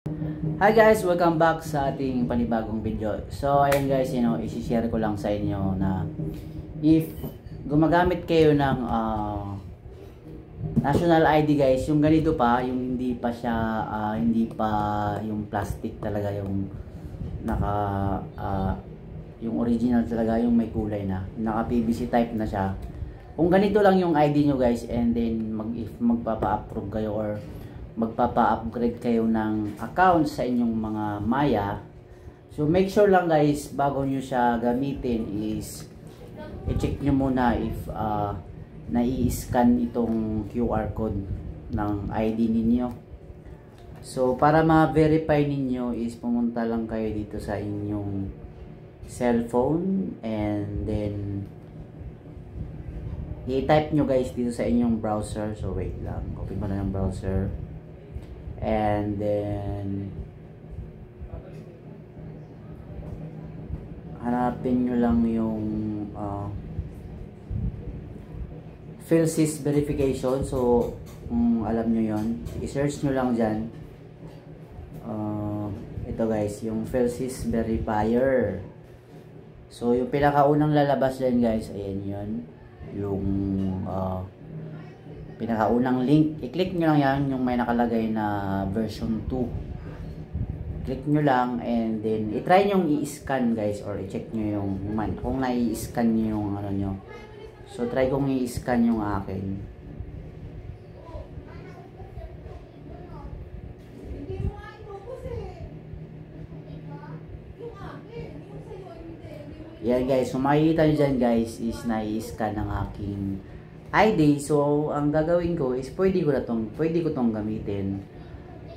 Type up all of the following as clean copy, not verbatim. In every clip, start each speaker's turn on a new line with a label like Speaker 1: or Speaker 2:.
Speaker 1: Hi guys, welcome back sa ating panibagong video. So ayan guys, i-share ko lang sa inyo na if gumagamit kayo ng national ID guys, yung ganito pa, yung hindi pa siya hindi pa yung plastic talaga, yung naka yung original talaga, yung may kulay na, naka PVC type na siya. Kung ganito lang yung ID nyo guys, and then if magpapa-approve kayo or magpapa-upgrade kayo ng account sa inyong mga Maya, so make sure lang guys, bago nyo siya gamitin is i-check nyo muna if nai-scan itong QR code ng ID ninyo. So para ma-verify ninyo is pumunta lang kayo dito sa inyong cellphone, and then i-type nyo guys dito sa inyong browser. So wait lang, open ko na yung browser. And then hanapin nyo lang yung PhilSys verification. So kung alam nyo yon, i-search nyo lang dyan. Ito guys, yung PhilSys verifier. So yung pinakaunang lalabas dyan guys, ayan yun, yung pinakaunang link. I-click nyo lang yan, yung may nakalagay na version 2. Click nyo lang, and then i-try nyo i-scan guys, or i-check nyo yung kung nai-scan nyo yung ano nyo. So try kong i-scan yung akin. Yan guys, so makikita nyo dyan guys is nai-scan ng aking ID. So ang gagawin ko is pwede ko tong gamitin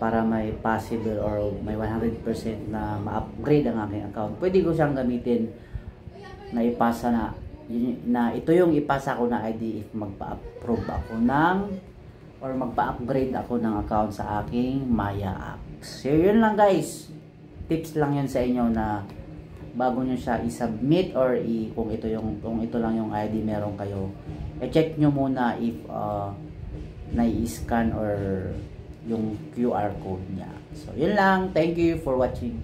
Speaker 1: para may possible or may 100% na ma-upgrade ang aking account. Pwede ko siyang gamitin na ipasa na ito yung ipasa ko na ID if magpa-approve ako ng or magpa-upgrade ako ng account sa aking Maya apps. So yun lang guys, tips lang yun sa inyo na bago nyo siya i-submit or kung ito lang yung ID meron kayo, i-check nyo muna if nai-scan or yung QR code niya. So yun lang, thank you for watching.